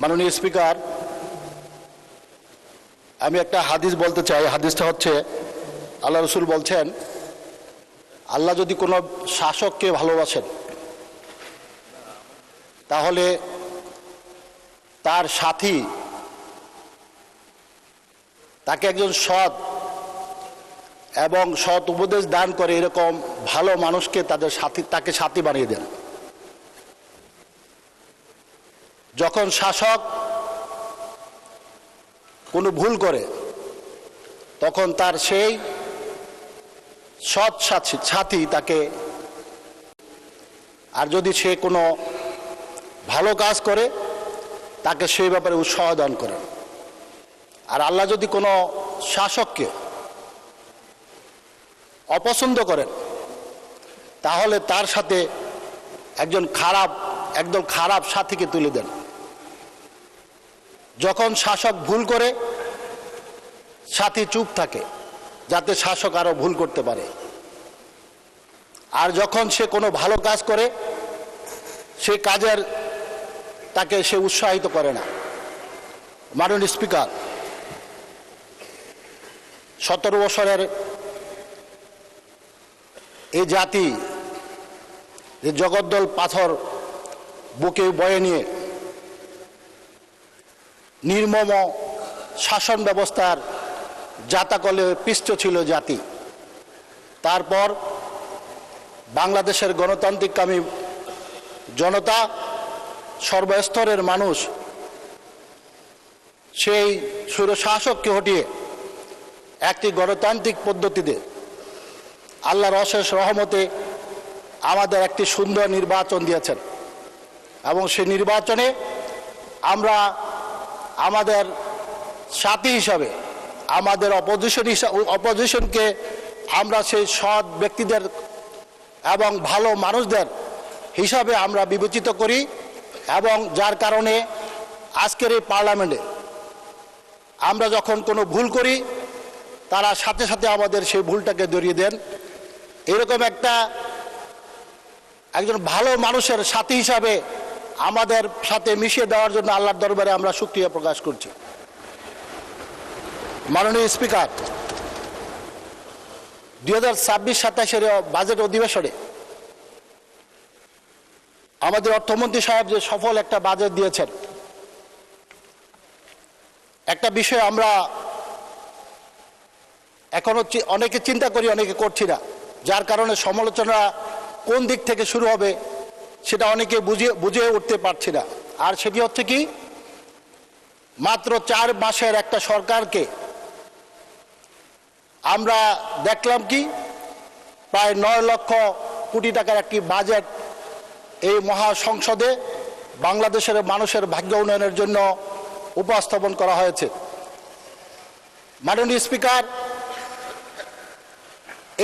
মাননীয় স্পিকার, আমি একটা হাদিস বলতে চাই। হাদিসটা হচ্ছে, আল্লাহ রসুল বলছেন, আল্লাহ যদি কোনো শাসককে ভালোবাসেন তাহলে তার সাথী, তাকে একজন সৎ এবং সৎ উপদেশ দান করে এরকম ভালো মানুষকে তাকে সাথী বানিয়ে দেন। যখন শাসক কোনো ভুল করে তখন তার সেই সৎ সাথী তাকে, আর যদি সে কোনো ভালো কাজ করে তাকে সেই ব্যাপারে উৎসাহ দান করেন। আর আল্লাহ যদি কোনো শাসককে অপছন্দ করেন তাহলে তার সাথে একদম খারাপ সাথীকে তুলে দেন। যখন শাসক ভুল করে সাথী চুপ থাকে যাতে শাসক আরো ভুল করতে পারে, আর যখন সে কোনো ভালো কাজ করে সেই কাজের তাকে সে উৎসাহিত করে না। মাননীয় স্পিকার, 17 বছরের এই জাতি যে জগদ্দল পাথর বুকে বয়ে নিয়ে নির্মম শাসন ব্যবস্থার জাতাকলে পিষ্ট ছিল জাতি, তারপর বাংলাদেশের গণতান্ত্রিককামী জনতা, সর্বস্তরের মানুষ সেই স্বৈরশাসককে হটিয়ে একটি গণতান্ত্রিক পদ্ধতিতে আল্লাহর অশেষ রহমতে আমাদের একটি সুন্দর নির্বাচন দিয়েছেন, এবং সেই নির্বাচনে আমরা আমাদের সাথী হিসাবে আমাদের অপোজিশনকে আমরা সেই সৎ ব্যক্তিদের এবং ভালো মানুষদের হিসাবে আমরা বিবেচিত করি, এবং যার কারণে আজকের এই পার্লামেন্টে আমরা যখন কোনো ভুল করি তারা সাথে সাথে আমাদের সেই ভুলটাকে ধরিয়ে দেন। এরকম একজন ভালো মানুষের সাথী হিসাবে আমাদের সাথে মিশিয়ে দেওয়ার জন্য আল্লাহর দরবারে আমরা শুকরিয়া প্রকাশ করছি। মাননীয় স্পিকার, 2026-27 বাজেট অধিবেশনে আমাদের অর্থমন্ত্রী সাহেব যে সফল একটা বাজেট দিয়েছেন, একটা বিষয় আমরা এখনো অনেকে চিন্তা করি, অনেকে করছি না, যার কারণে সমালোচনা কোন দিক থেকে শুরু হবে সেটা অনেকে বুঝে উঠতে পারছি না। আর সেটি হচ্ছে কি, মাত্র 4 মাসের একটা সরকারকে আমরা দেখলাম কি প্রায় 9 লক্ষ কোটি টাকার একটি বাজেট এই মহাসংসদে বাংলাদেশের মানুষের ভাগ্য উন্নয়নের জন্য উপস্থাপন করা হয়েছে। মাননীয় স্পিকার,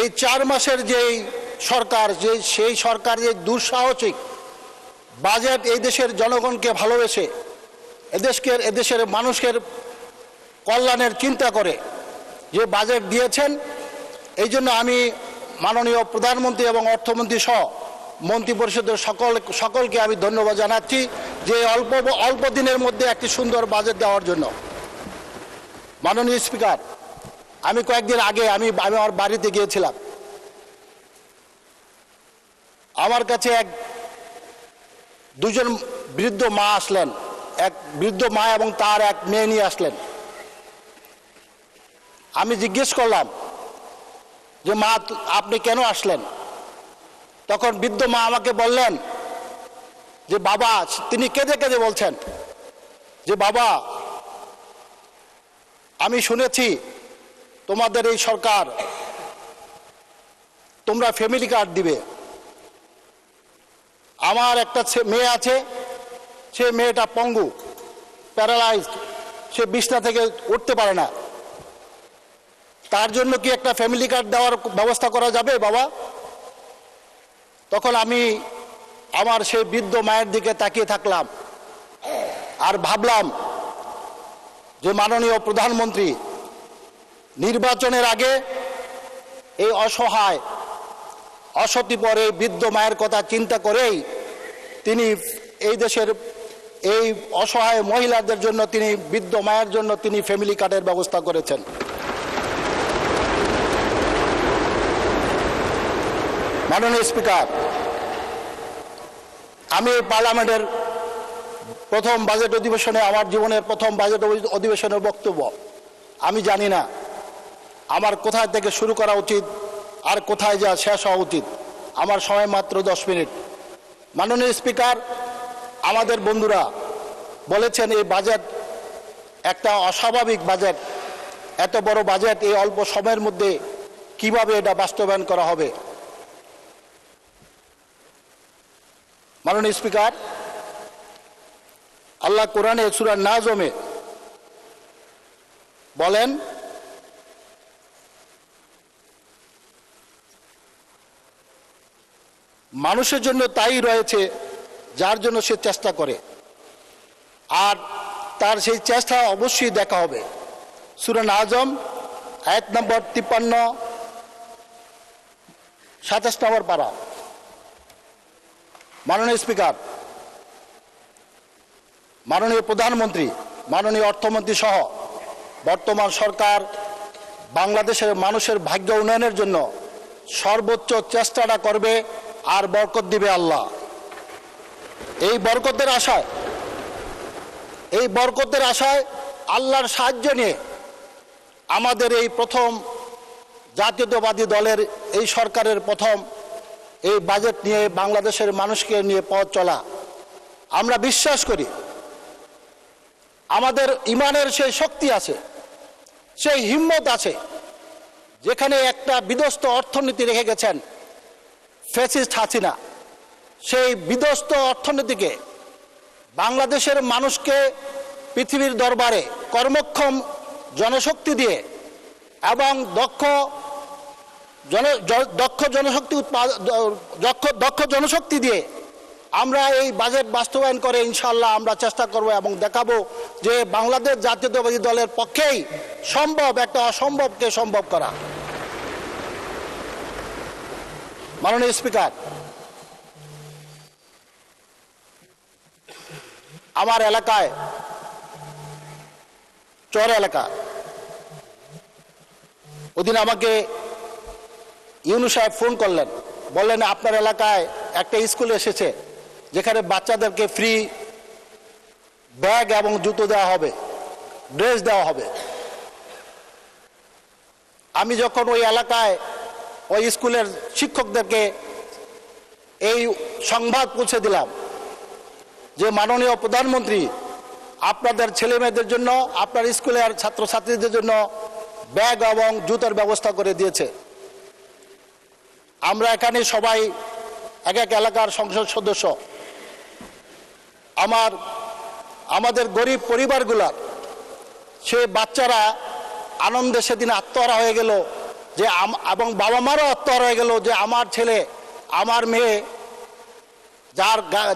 এই 4 মাসের যেই সরকার, সেই সরকার যে দুঃসাহসিক বাজেট এই দেশের জনগণকে ভালোবেসে এদেশের মানুষের কল্যাণের চিন্তা করে যে বাজেট দিয়েছেন, এই জন্য আমি মাননীয় প্রধানমন্ত্রী এবং অর্থমন্ত্রী সহ মন্ত্রিপরিষদের সকলকে আমি ধন্যবাদ জানাচ্ছি যে অল্প দিনের মধ্যে একটি সুন্দর বাজেট দেওয়ার জন্য। মাননীয় স্পিকার, আমি কয়েকদিন আগে আমি আমার বাড়িতে গিয়েছিলাম। আমার কাছে দুজন বৃদ্ধ মা আসলেন, এক বৃদ্ধ মা এবং তার এক মেয়ে নিয়ে আসলেন। আমি জিজ্ঞেস করলাম যে মা, আপনি কেন আসলেন? তখন বৃদ্ধ মা আমাকে বললেন যে বাবা, তিনি কেঁদে কেঁদে বলছেন যে বাবা, আমি শুনেছি তোমাদের এই সরকার, তোমরা ফ্যামিলি কার্ড দিবে। আমার একটা মেয়ে আছে, সে মেয়েটা পঙ্গু, প্যারালাইজড, সে বিছনা থেকে উঠতে পারে না। তার জন্য কি একটা ফ্যামিলি কার্ড দেওয়ার ব্যবস্থা করা যাবে বাবা? তখন আমি আমার সেই বৃদ্ধ মায়ের দিকে তাকিয়ে থাকলাম আর ভাবলাম যে মাননীয় প্রধানমন্ত্রী নির্বাচনের আগে এই অসহায় অসতিপর এই বৃদ্ধ মায়ের কথা চিন্তা করেই তিনি এই দেশের এই অসহায় মহিলাদের জন্য তিনি, বৃদ্ধ মায়ের জন্য তিনি ফ্যামিলি কার্ডের ব্যবস্থা করেছেন। মাননীয় স্পিকার, আমি এই পার্লামেন্টের প্রথম বাজেট অধিবেশনে, আমার জীবনের প্রথম বাজেট অধিবেশনের বক্তব্য, আমি জানি না আমার কোথায় থেকে শুরু করা উচিত আর কোথায় যা শেষ হওয়া উচিত। আমার সময় মাত্র 10 মিনিট। মাননীয় স্পিকার, আমাদের বন্ধুরা বলেছেন এই বাজেট একটা অস্বাভাবিক বাজেট, এত বড় বাজেট এই অল্প সময়ের মধ্যে কিভাবে এটা বাস্তবায়ন করা হবে। মাননীয় স্পিকার, আল্লাহ কোরআনে সূরা নাজমে বলেন, মানুষের জন্য তাই রয়েছে যার জন্য সে চেষ্টা করে, আর তার সেই চেষ্টা অবশ্যই দেখা হবে। সূরা নাজম আয়াত নম্বর 53, 27 নম্বর পারা। মাননীয় স্পিকার, মাননীয় প্রধানমন্ত্রী, মাননীয় অর্থমন্ত্রী সহ বর্তমান সরকার বাংলাদেশের মানুষের ভাগ্য উন্নয়নের জন্য সর্বোচ্চ চেষ্টাটা করবে, আর বরকত দিবে আল্লাহ। এই বরকতের আশায় আল্লাহর সাহায্য নিয়ে আমাদের এই প্রথম জাতীয়তাবাদী দলের এই সরকারের প্রথম এই বাজেট নিয়ে বাংলাদেশের মানুষকে নিয়ে পথ চলা। আমরা বিশ্বাস করি আমাদের ইমানের সেই শক্তি আছে, সেই হিম্মত আছে, যেখানে একটা বিধ্বস্ত অর্থনীতি রেখে গেছেন ফ্যাসিস্ট হাসিনা, সেই বিধ্বস্ত অর্থনীতিকে বাংলাদেশের মানুষকে পৃথিবীর দরবারে কর্মক্ষম জনশক্তি দিয়ে এবং দক্ষ জনশক্তি দিয়ে আমরা এই বাজেট বাস্তবায়ন করে ইনশাআল্লাহ আমরা চেষ্টা করব এবং দেখাবো যে বাংলাদেশ জাতীয়তাবাদী দলের পক্ষেই সম্ভব একটা অসম্ভবকে সম্ভব করা। মাননীয় স্পিকার, আমার এলাকায় চর এলাকা, ওদিন আমাকে ইউনূস সাহেব ফোন করলেন, বললেন আপনার এলাকায় একটা স্কুল এসেছে যেখানে বাচ্চাদেরকে ফ্রি ব্যাগ এবং জুতো দেওয়া হবে, ড্রেস দেওয়া হবে। আমি যখন ওই এলাকায় ওই স্কুলের শিক্ষকদেরকে এই সংবাদ পৌঁছে দিলাম যে মাননীয় প্রধানমন্ত্রী আপনাদের ছেলে মেয়েদের জন্য, আপনার স্কুলের ছাত্রছাত্রীদের জন্য ব্যাগ এবং জুতোর ব্যবস্থা করে দিয়েছে, আমরা এখানে সবাই এক এক এলাকার সংসদ সদস্য, আমাদের গরিব পরিবারগুলার সে বাচ্চারা আনন্দে সেদিন আত্মহারা হয়ে গেল, যে এবং বাবা মারও আত্মহারা হয়ে গেল যে আমার ছেলে আমার মেয়ে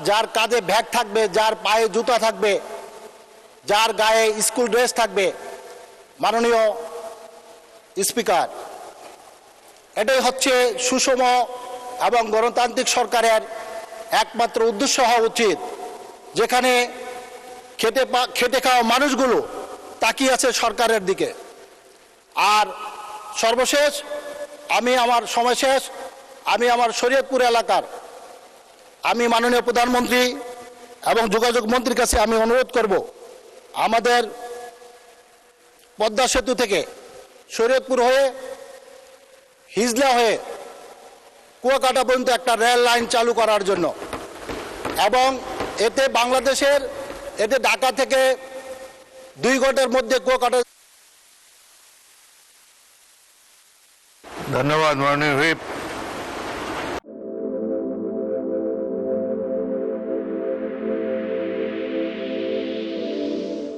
যার কাঁধে ব্যাগ থাকবে, যার পায়ে জুতা থাকবে, যার গায়ে স্কুল ড্রেস থাকবে। মাননীয় স্পিকার, এটাই হচ্ছে সুষম এবং গণতান্ত্রিক সরকারের একমাত্র উদ্দেশ্য হওয়া উচিত, যেখানে খেটে খাওয়া মানুষগুলো তাকিয়ে আছে সরকারের দিকে। আর সর্বশেষ আমি আমার শরীয়তপুর এলাকার আমি মাননীয় প্রধানমন্ত্রী এবং যোগাযোগ মন্ত্রীর কাছে আমি অনুরোধ করব, আমাদের পদ্মা সেতু থেকে শরীয়তপুর হয়ে হিজলা হয়ে কুয়াকাটা পর্যন্ত একটা রেল লাইন চালু করার জন্য, এবং এতে ঢাকা থেকে 2 ঘন্টার মধ্যে কুয়াকাটা। ধন্যবাদ মাননীয় হুইপ।